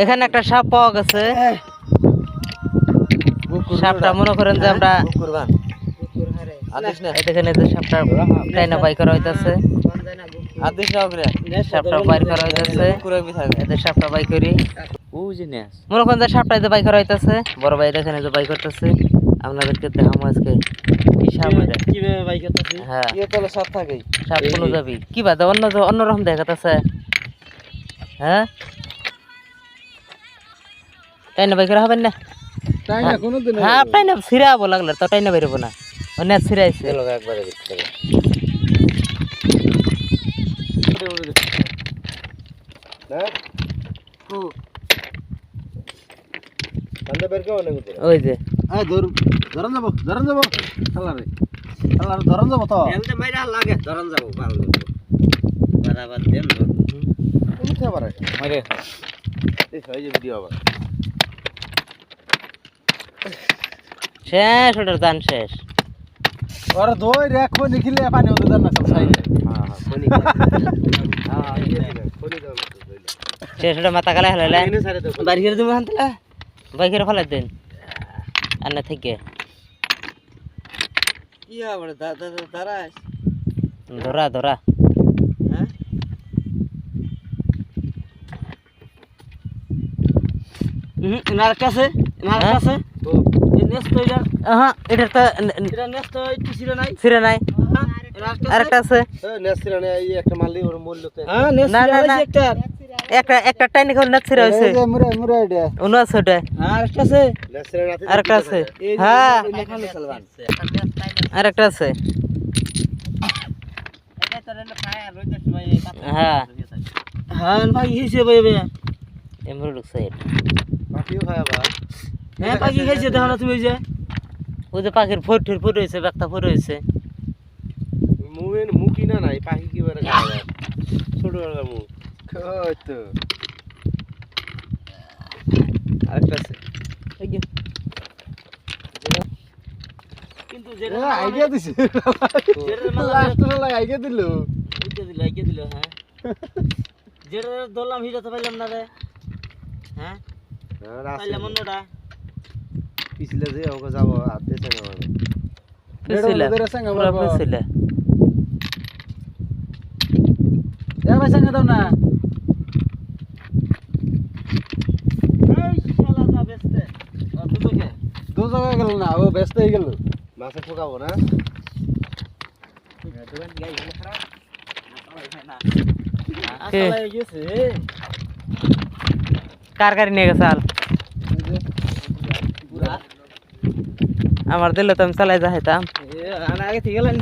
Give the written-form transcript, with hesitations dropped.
এখানে একটা সাপ পাওয়া গেছে। সাপটা মনে করেন যে আমরা দেখেন এই যে সাপটা টাইনা বাই করা হইতাছে। সাপটা বাই করা হইতাছে। এদের সাপটা বাই করি মনে করেন যে সাপটা বাই করা হইতাছে। বড় ভাই দেখেন এই যে বাই করতেছে। আপনাদেরকে দেখাবো আজকে কি সাপ এটা কিভাবে বাই করতেছে। হ্যাঁ তাহলে সাপ থাকে সাপ কোন যাবি কি বাদে অন্যরকম দেখাতেছে। হ্যাঁ টাইনা বাই করা হবেন না। হ্যাঁ টাইনা ছিড়াবো লাগলে তো টাইনা বেরোবো না। অনেক ছিড়াইছে একবারে ওই যে ধরন যাবো খেলারে ধরন যাবো তো লাগে ধরন যাবো ভালো বরাবর দেন কোন খাবারে মারে এই হয় যে ভিডিও আবার শেষ ওটার দান শেষ ওরা দই রাখো নিখিলে পানি ওদের দান না সাইডে শেষ ওটা মাথা কালা হেলালে বাড়ি করে তুমি হানতলা বাই করে ফেলাই দেন আর না থেকে কি হবে দাঁড়াস ধরা হ্যাঁ নার কাছে নেক্সট এটা এটা তো এটা নেক্সট একটু ছিড়ে নাই আরেকটা আছে নেক্সট ছিড়ে নাই এই একটা মারলি ওর মূল্যতে হ্যাঁ নেক্সট না একটা টাইনি করে নেক্সট ছিড়ে হইছে মুরে এটা অন্য আছে ওটা আরেকটা আছে নেক্সট ছিড়ে নাতে আরেকটা আছে হ্যাঁ আরেকটা আছে এটা তো রেল ফায়ার রইতে ভাই হ্যাঁ হ্যাঁ ভাই হিসে ভাই এমরো লুকসাইড পাখিও খাওয়া হ্যাঁ পাখি খাইছে দেখো না তুমি ওই যে পাখির ফোট হয়েছে বাক্তা ফোট হয়েছে মুখই না নাই পাখি কি করে খাওয়া ছোট মুখ ওই তো আরেকটা আছে কিন্তু যেটা আইডিয়া দিছে আইডিয়া দিল হ্যাঁ যেটা ধরলাম হিটা তো পাইলাম না রে হ্যাঁ পাইলাম অন্যটা পিছলে যে ওকে যাব হাতে সঙ্গে হবে পিছলে পুরো পিছলে এ ভাই সঙ্গে দাও না এই শালা যা বেস্তে দু জায়গায় গেল না ও ব্যস্ত হয়ে গেল মাছে ঠকাবো না দোকান গাই গেল খারাপ না আসলে গেছে কার গাড়ি নিয়ে গেছে আর আমার দিলে তো আমি চালাই যাইতাম আগে থেকে গেলেন